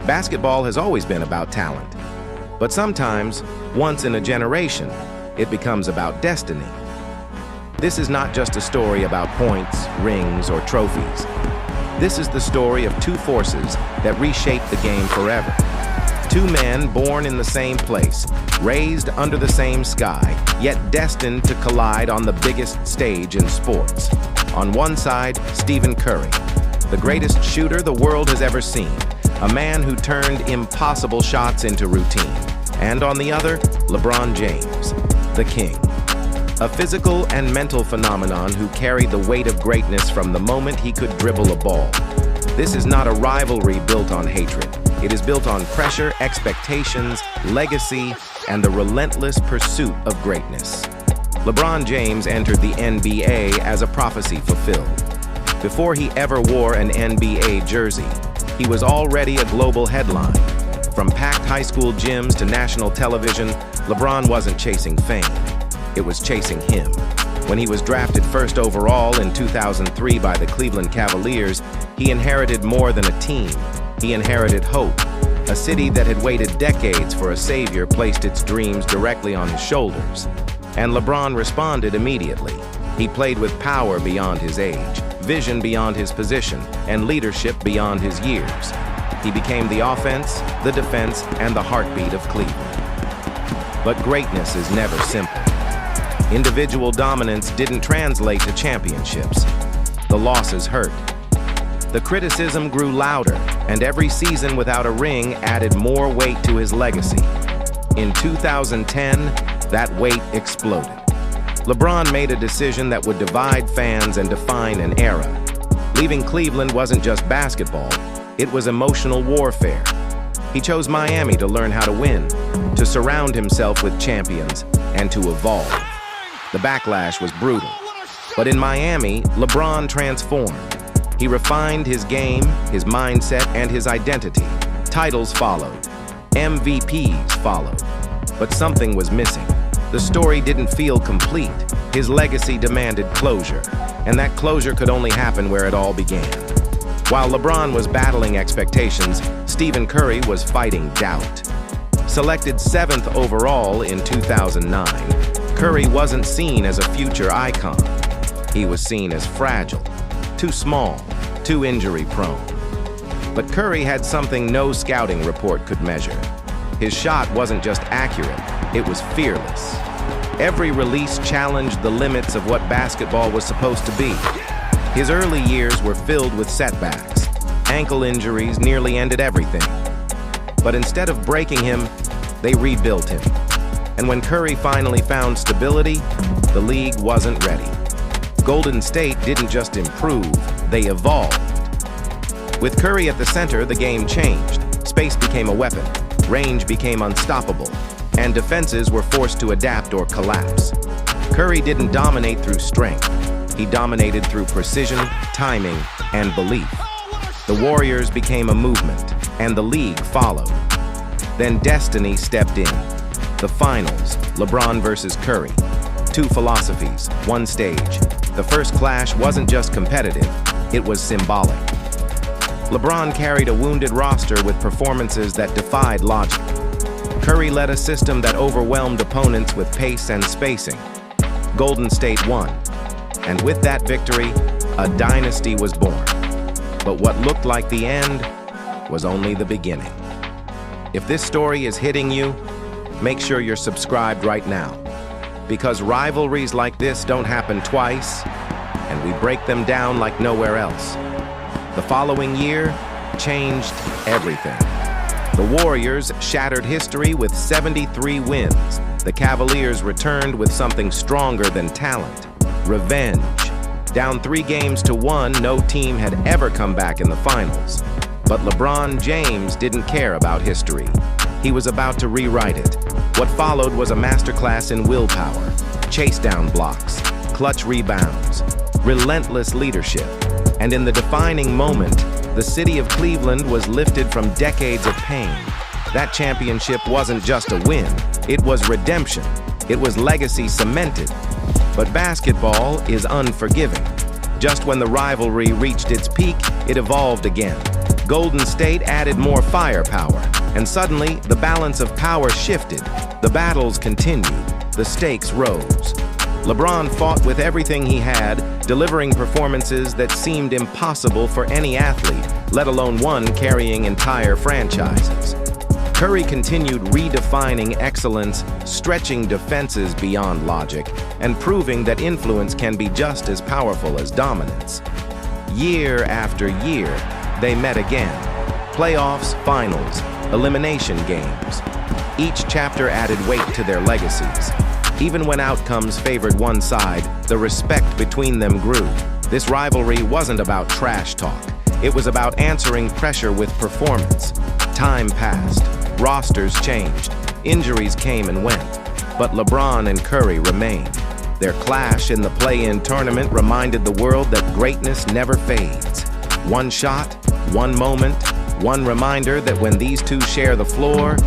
Basketball has always been about talent, but sometimes, once in a generation, it becomes about destiny. This is not just a story about points, rings, or trophies. This is the story of two forces that reshaped the game forever. Two men born in the same place, raised under the same sky, yet destined to collide on the biggest stage in sports. On one side, Stephen Curry, the greatest shooter the world has ever seen, a man who turned impossible shots into routine. And on the other, LeBron James, the king, a physical and mental phenomenon who carried the weight of greatness from the moment he could dribble a ball. This is not a rivalry built on hatred. It is built on pressure, expectations, legacy, and the relentless pursuit of greatness. LeBron James entered the NBA as a prophecy fulfilled. Before he ever wore an NBA jersey, he was already a global headline. From packed high school gyms to national television, LeBron wasn't chasing fame. It was chasing him. When he was drafted first overall in 2003 by the Cleveland Cavaliers, he inherited more than a team. He inherited hope. A city that had waited decades for a savior placed its dreams directly on his shoulders. And LeBron responded immediately. He played with power beyond his age, vision beyond his position, and leadership beyond his years. He became the offense, the defense, and the heartbeat of Cleveland. But greatness is never simple. Individual dominance didn't translate to championships. The losses hurt. The criticism grew louder, and every season without a ring added more weight to his legacy. In 2010, that weight exploded. LeBron made a decision that would divide fans and define an era. Leaving Cleveland wasn't just basketball, it was emotional warfare. He chose Miami to learn how to win, to surround himself with champions, and to evolve. The backlash was brutal. But in Miami, LeBron transformed. He refined his game, his mindset, and his identity. Titles followed. MVPs followed. But something was missing. The story didn't feel complete. His legacy demanded closure, and that closure could only happen where it all began. While LeBron was battling expectations, Stephen Curry was fighting doubt. Selected 7th overall in 2009, Curry wasn't seen as a future icon. He was seen as fragile, too small, too injury-prone. But Curry had something no scouting report could measure. His shot wasn't just accurate, it was fearless. Every release challenged the limits of what basketball was supposed to be. His early years were filled with setbacks. Ankle injuries nearly ended everything. But instead of breaking him, they rebuilt him. And when Curry finally found stability, the league wasn't ready. Golden State didn't just improve, they evolved. With Curry at the center, the game changed. Space became a weapon, range became unstoppable, and defenses were forced to adapt or collapse. Curry didn't dominate through strength. He dominated through precision, timing, and belief. The Warriors became a movement, and the league followed. Then destiny stepped in. The finals, LeBron versus Curry. Two philosophies, one stage. The first clash wasn't just competitive, it was symbolic. LeBron carried a wounded roster with performances that defied logic. Curry led a system that overwhelmed opponents with pace and spacing. Golden State won. And with that victory, a dynasty was born. But what looked like the end was only the beginning. If this story is hitting you, make sure you're subscribed right now. Because rivalries like this don't happen twice, and we break them down like nowhere else. The following year changed everything. The Warriors shattered history with 73 wins. The Cavaliers returned with something stronger than talent: revenge. Down 3-1, no team had ever come back in the finals. But LeBron James didn't care about history. He was about to rewrite it. What followed was a masterclass in willpower, chase down blocks, clutch rebounds, relentless leadership. And in the defining moment, the city of Cleveland was lifted from decades of pain. That championship wasn't just a win, it was redemption. It was legacy cemented. But basketball is unforgiving. Just when the rivalry reached its peak, it evolved again. Golden State added more firepower, and suddenly the balance of power shifted. The battles continued, the stakes rose. LeBron fought with everything he had, delivering performances that seemed impossible for any athlete, let alone one carrying entire franchises. Curry continued redefining excellence, stretching defenses beyond logic, and proving that influence can be just as powerful as dominance. Year after year, they met again. Playoffs, finals, elimination games. Each chapter added weight to their legacies. Even when outcomes favored one side, the respect between them grew. This rivalry wasn't about trash talk. It was about answering pressure with performance. Time passed. Rosters changed. Injuries came and went. But LeBron and Curry remained. Their clash in the play-in tournament reminded the world that greatness never fades. One shot, one moment, one reminder that when these two share the floor,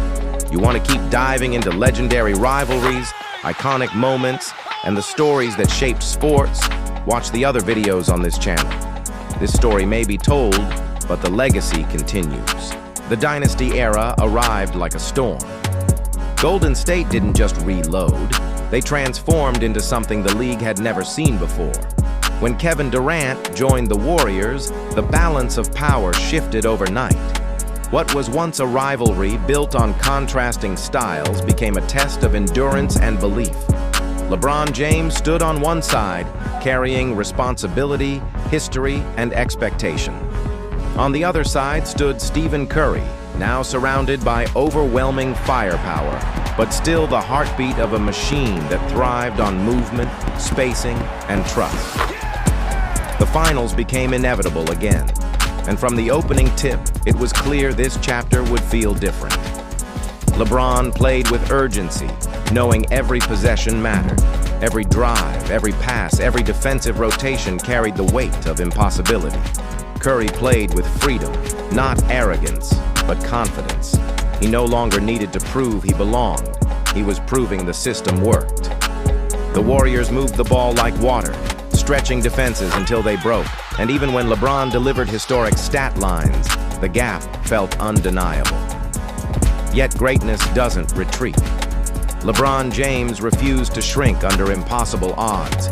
you want to keep diving into legendary rivalries, iconic moments, and the stories that shaped sports. Watch the other videos on this channel. This story may be told, but the legacy continues. The dynasty era arrived like a storm. Golden State didn't just reload, they transformed into something the league had never seen before. When Kevin Durant joined the Warriors, the balance of power shifted overnight. What was once a rivalry built on contrasting styles became a test of endurance and belief. LeBron James stood on one side, carrying responsibility, history, and expectation. On the other side stood Stephen Curry, now surrounded by overwhelming firepower, but still the heartbeat of a machine that thrived on movement, spacing, and trust. The finals became inevitable again, and from the opening tip, it was clear this chapter would feel different. LeBron played with urgency, knowing every possession mattered. Every drive, every pass, every defensive rotation carried the weight of impossibility. Curry played with freedom, not arrogance, but confidence. He no longer needed to prove he belonged. He was proving the system worked. The Warriors moved the ball like water, stretching defenses until they broke. And even when LeBron delivered historic stat lines, the gap felt undeniable. Yet greatness doesn't retreat. LeBron James refused to shrink under impossible odds.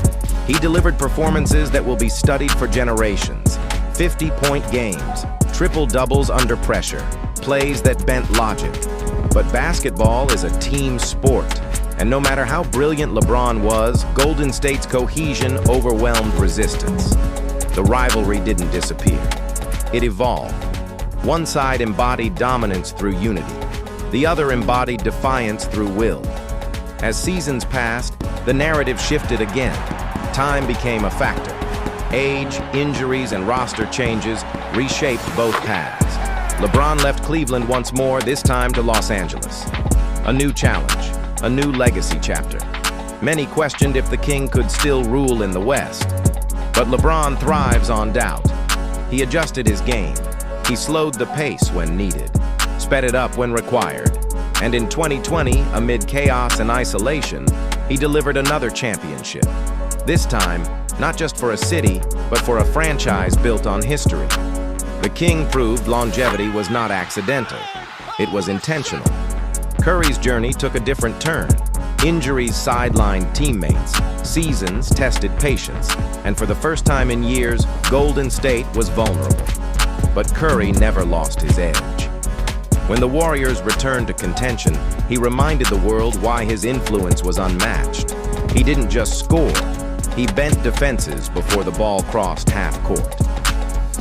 He delivered performances that will be studied for generations. 50-point games, triple-doubles under pressure, plays that bent logic. But basketball is a team sport, and no matter how brilliant LeBron was, Golden State's cohesion overwhelmed resistance. The rivalry didn't disappear. It evolved. One side embodied dominance through unity. The other embodied defiance through will. As seasons passed, the narrative shifted again. Time became a factor. Age, injuries, and roster changes reshaped both paths. LeBron left Cleveland once more, this time to Los Angeles. A new challenge, a new legacy chapter. Many questioned if the King could still rule in the West. But LeBron thrives on doubt. He adjusted his game. He slowed the pace when needed, sped it up when required. And in 2020, amid chaos and isolation, he delivered another championship. This time, not just for a city, but for a franchise built on history. The King proved longevity was not accidental. It was intentional. Curry's journey took a different turn. Injuries sidelined teammates. Seasons tested patience. And for the first time in years, Golden State was vulnerable. But Curry never lost his edge. When the Warriors returned to contention, he reminded the world why his influence was unmatched. He didn't just score. He bent defenses before the ball crossed half court.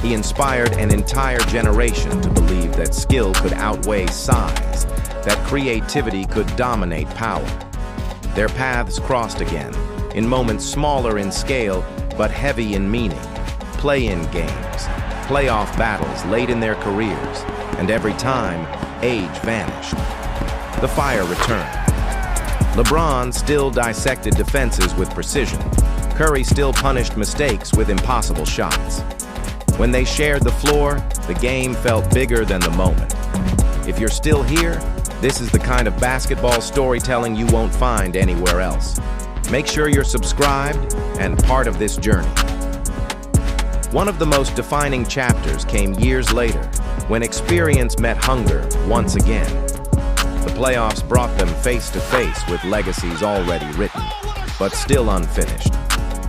He inspired an entire generation to believe that skill could outweigh size, that creativity could dominate power. Their paths crossed again, in moments smaller in scale, but heavy in meaning. Play-in games, playoff battles late in their careers, and every time, age vanished. The fire returned. LeBron still dissected defenses with precision. Curry still punished mistakes with impossible shots. When they shared the floor, the game felt bigger than the moment. If you're still here, this is the kind of basketball storytelling you won't find anywhere else. Make sure you're subscribed and part of this journey. One of the most defining chapters came years later. when experience met hunger once again. The playoffs brought them face to face with legacies already written, but still unfinished.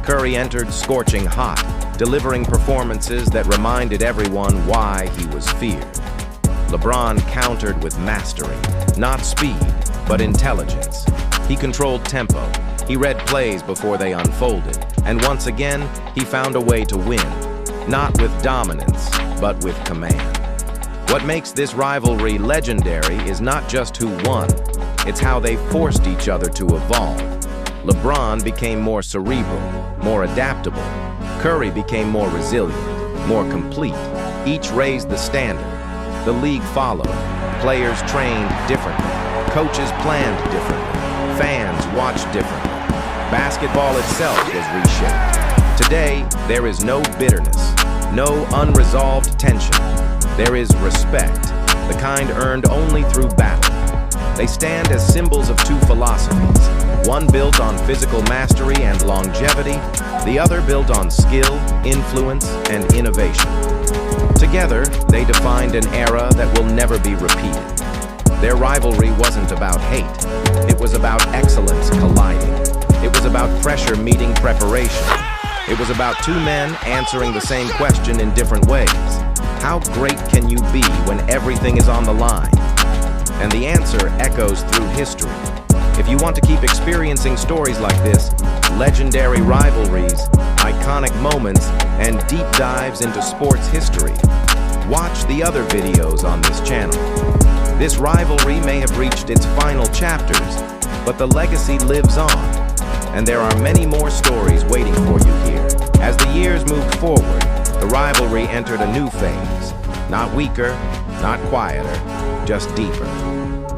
Curry entered scorching hot, delivering performances that reminded everyone why he was feared. LeBron countered with mastery, not speed, but intelligence. He controlled tempo, he read plays before they unfolded, and once again, he found a way to win, not with dominance, but with command. What makes this rivalry legendary is not just who won, it's how they forced each other to evolve. LeBron became more cerebral, more adaptable. Curry became more resilient, more complete. Each raised the standard. The league followed. Players trained differently. Coaches planned differently. Fans watched differently. Basketball itself was reshaped. Today, there is no bitterness, no unresolved tension. There is respect, the kind earned only through battle. They stand as symbols of two philosophies, one built on physical mastery and longevity, the other built on skill, influence, and innovation. Together, they defined an era that will never be repeated. Their rivalry wasn't about hate. It was about excellence colliding. It was about pressure meeting preparation. It was about two men answering the same question in different ways. How great can you be when everything is on the line? And the answer echoes through history. If you want to keep experiencing stories like this, legendary rivalries, iconic moments, and deep dives into sports history, watch the other videos on this channel. This rivalry may have reached its final chapters, but the legacy lives on, and there are many more stories waiting for you here. As the years moved forward, the rivalry entered a new phase. Not weaker, not quieter, just deeper.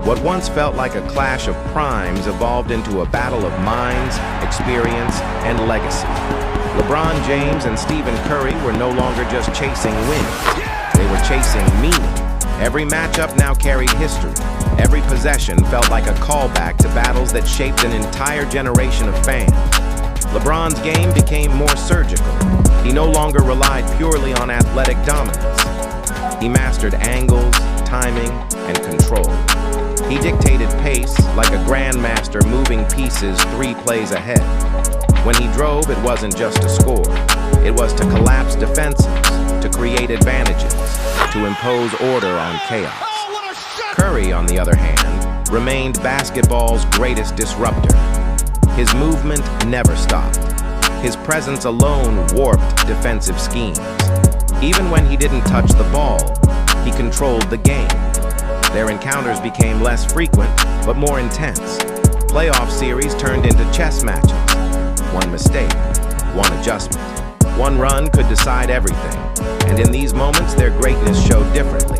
What once felt like a clash of primes evolved into a battle of minds, experience, and legacy. LeBron James and Stephen Curry were no longer just chasing wins. They were chasing meaning. Every matchup now carried history. Every possession felt like a callback to battles that shaped an entire generation of fans. LeBron's game became more surgical. He no longer relied purely on athletic dominance. He mastered angles, timing, and control. He dictated pace like a grandmaster moving pieces 3 plays ahead. When he drove, it wasn't just to score. It was to collapse defenses, to create advantages, to impose order on chaos. Curry, on the other hand, remained basketball's greatest disruptor. His movement never stopped. His presence alone warped defensive schemes. Even when he didn't touch the ball, he controlled the game. Their encounters became less frequent, but more intense. Playoff series turned into chess matches. One mistake, one adjustment, one run could decide everything. And in these moments, their greatness showed differently.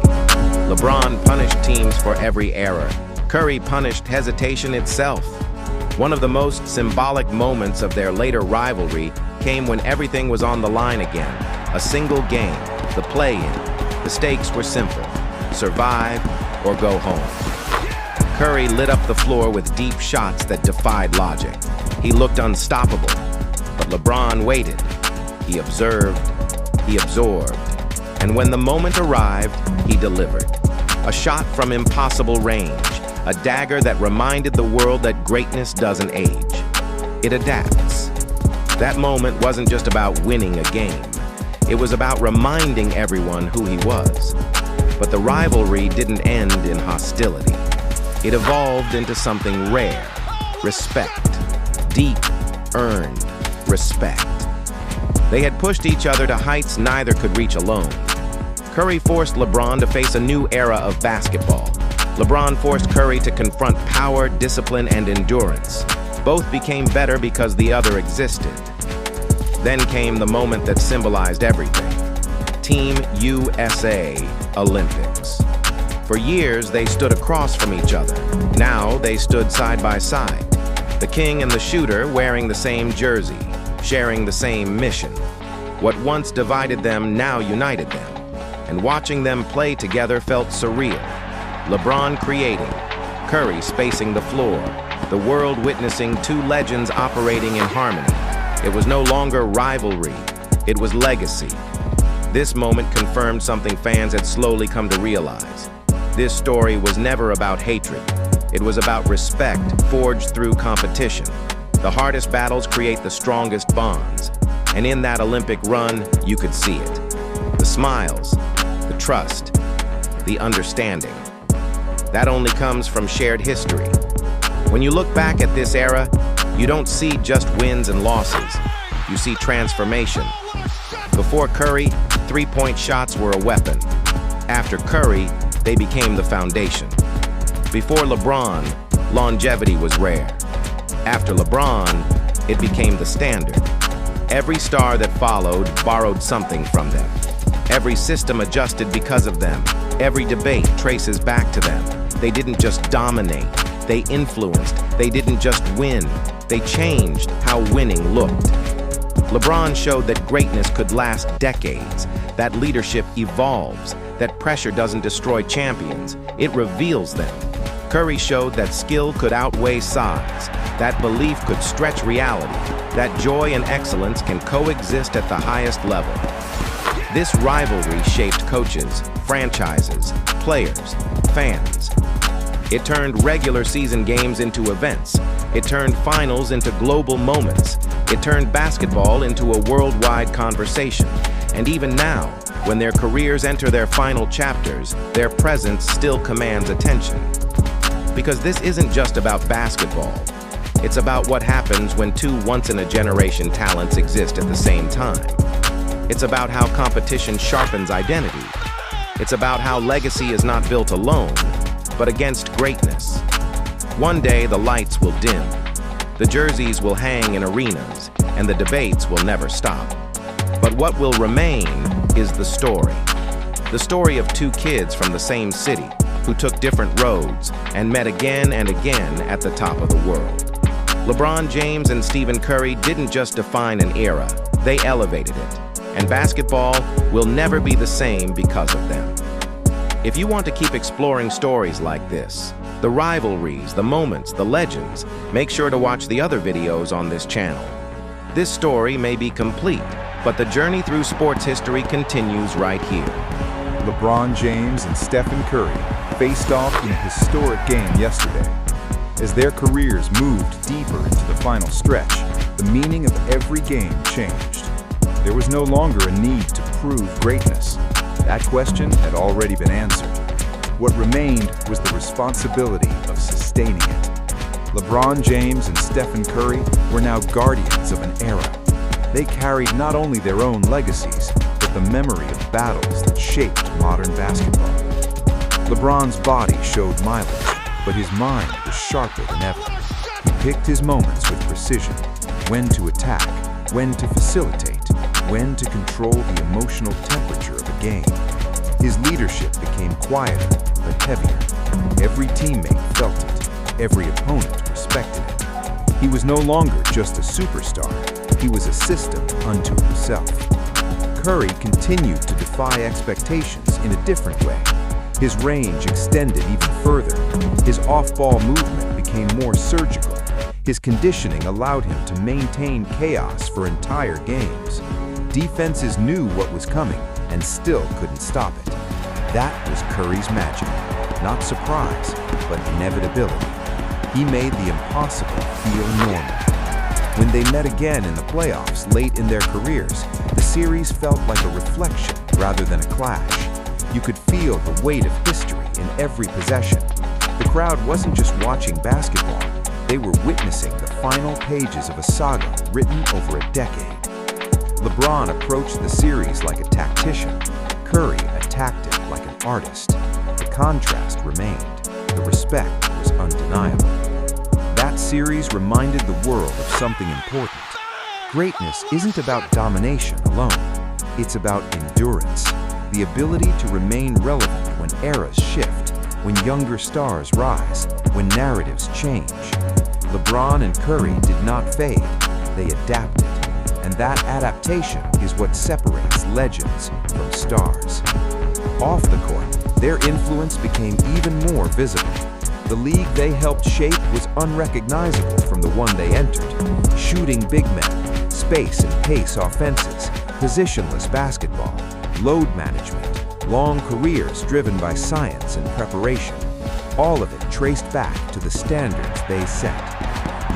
LeBron punished teams for every error. Curry punished hesitation itself. One of the most symbolic moments of their later rivalry came when everything was on the line again. A single game, the play-in. The stakes were simple: survive or go home. Curry lit up the floor with deep shots that defied logic. He looked unstoppable, but LeBron waited. He observed, he absorbed, and when the moment arrived, he delivered. A shot from impossible range, a dagger that reminded the world that greatness doesn't age. It adapts. That moment wasn't just about winning a game. It was about reminding everyone who he was. But the rivalry didn't end in hostility. It evolved into something rare: respect. Deep, earned respect. They had pushed each other to heights neither could reach alone. Curry forced LeBron to face a new era of basketball. LeBron forced Curry to confront power, discipline, and endurance. Both became better because the other existed. Then came the moment that symbolized everything: Team USA Olympics. For years, they stood across from each other. Now, they stood side by side. The king and the shooter wearing the same jersey, sharing the same mission. What once divided them now united them. And watching them play together felt surreal. LeBron creating, Curry spacing the floor, the world witnessing two legends operating in harmony. It was no longer rivalry, it was legacy. This moment confirmed something fans had slowly come to realize. This story was never about hatred. It was about respect forged through competition. The hardest battles create the strongest bonds. And in that Olympic run, you could see it. The smiles, the trust, the understanding. That only comes from shared history. When you look back at this era, you don't see just wins and losses. You see transformation. Before Curry, three-point shots were a weapon. After Curry, they became the foundation. Before LeBron, longevity was rare. After LeBron, it became the standard. Every star that followed borrowed something from them. Every system adjusted because of them. Every debate traces back to them. They didn't just dominate, they influenced. They didn't just win, they changed how winning looked. LeBron showed that greatness could last decades, that leadership evolves, that pressure doesn't destroy champions, it reveals them. Curry showed that skill could outweigh size, that belief could stretch reality, that joy and excellence can coexist at the highest level. This rivalry shaped coaches, franchises, players, fans. It turned regular season games into events. It turned finals into global moments. It turned basketball into a worldwide conversation. And even now, when their careers enter their final chapters, their presence still commands attention. Because this isn't just about basketball. It's about what happens when two once-in-a-generation talents exist at the same time. It's about how competition sharpens identity. It's about how legacy is not built alone, but against greatness. One day the lights will dim, the jerseys will hang in arenas, and the debates will never stop. But what will remain is the story. The story of two kids from the same city who took different roads and met again and again at the top of the world. LeBron James and Stephen Curry didn't just define an era, they elevated it. And basketball will never be the same because of them. If you want to keep exploring stories like this, the rivalries, the moments, the legends, make sure to watch the other videos on this channel. This story may be complete, but the journey through sports history continues right here. LeBron James and Stephen Curry faced off in a historic game yesterday. As their careers moved deeper into the final stretch, the meaning of every game changed. There was no longer a need to prove greatness. That question had already been answered. What remained was the responsibility of sustaining it. LeBron James and Stephen Curry were now guardians of an era. They carried not only their own legacies, but the memory of battles that shaped modern basketball. LeBron's body showed mileage, but his mind was sharper than ever. He picked his moments with precision, when to attack, when to facilitate, when to control the emotional temperature of a game. His leadership became quieter, but heavier. Every teammate felt it. Every opponent respected it. He was no longer just a superstar. He was a system unto himself. Curry continued to defy expectations in a different way. His range extended even further. His off-ball movement became more surgical. His conditioning allowed him to maintain chaos for entire games. Defenses knew what was coming and still couldn't stop it. That was Curry's magic. Not surprise, but inevitability. He made the impossible feel normal. When they met again in the playoffs late in their careers, the series felt like a reflection rather than a clash. You could feel the weight of history in every possession. The crowd wasn't just watching basketball, they were witnessing the final pages of a saga written over a decade. LeBron approached the series like a tactician. Curry attacked it like an artist. The contrast remained. The respect was undeniable. That series reminded the world of something important. Greatness isn't about domination alone. It's about endurance, the ability to remain relevant when eras shift, when younger stars rise, when narratives change. LeBron and Curry did not fade. They adapted. And that adaptation is what separates legends from stars. Off the court, their influence became even more visible. The league they helped shape was unrecognizable from the one they entered. Shooting big men, space and pace offenses, positionless basketball. load management, long careers driven by science and preparation. All of it traced back to the standards they set.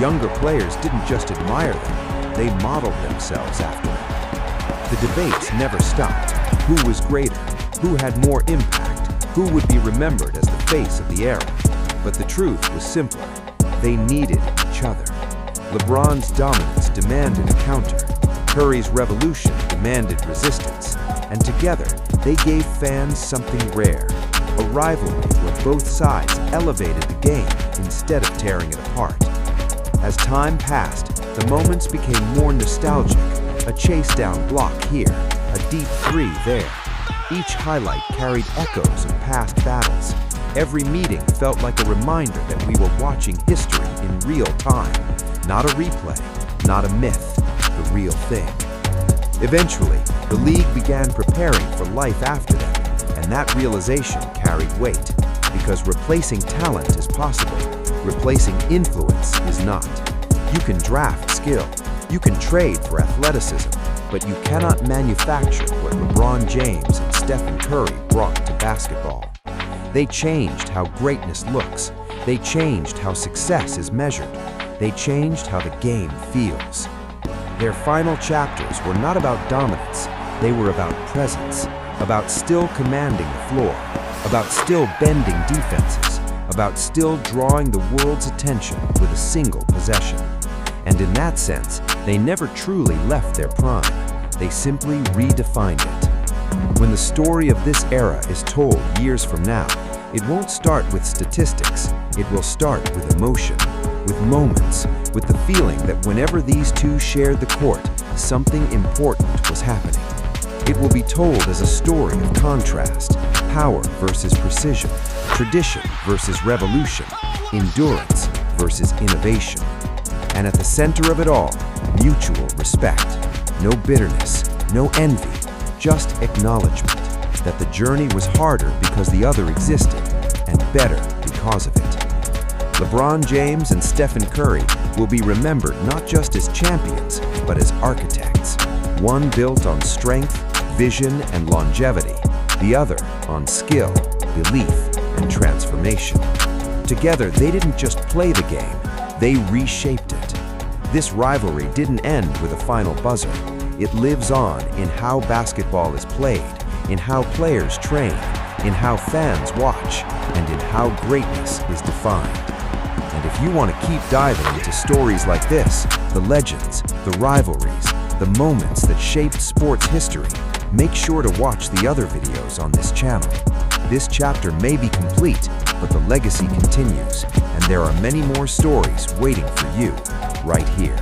Younger players didn't just admire them, they modeled themselves after them. The debates never stopped. Who was greater? Who had more impact? Who would be remembered as the face of the era? But the truth was simpler. They needed each other. LeBron's dominance demanded a counter. Curry's revolution demanded resistance. And together, they gave fans something rare. A rivalry where both sides elevated the game instead of tearing it apart. As time passed, the moments became more nostalgic. A chase-down block here, a deep three there. Each highlight carried echoes of past battles. Every meeting felt like a reminder that we were watching history in real time. Not a replay, not a myth, the real thing. Eventually, the league began preparing for life after them, and that realization carried weight. Because replacing talent is possible, replacing influence is not. You can draft skill, you can trade for athleticism, but you cannot manufacture what LeBron James and Stephen Curry brought to basketball. They changed how greatness looks. They changed how success is measured. They changed how the game feels. Their final chapters were not about dominance. They were about presence, about still commanding the floor, about still bending defenses, about still drawing the world's attention with a single possession. And in that sense, they never truly left their prime. They simply redefined it. When the story of this era is told years from now, it won't start with statistics. It will start with emotion, with moments, with the feeling that whenever these two shared the court, something important was happening. It will be told as a story of contrast, power versus precision, tradition versus revolution, endurance versus innovation. And at the center of it all, mutual respect. No bitterness, no envy, just acknowledgement that the journey was harder because the other existed, and better because of it. LeBron James and Stephen Curry will be remembered not just as champions, but as architects. One built on strength, vision, and longevity. The other on skill, belief, and transformation. Together, they didn't just play the game, they reshaped it. This rivalry didn't end with a final buzzer. It lives on in how basketball is played, in how players train, in how fans watch, and in how greatness is defined. And if you want to keep diving into stories like this, the legends, the rivalries, the moments that shaped sports history, make sure to watch the other videos on this channel. This chapter may be complete, but the legacy continues, and there are many more stories waiting for you right here.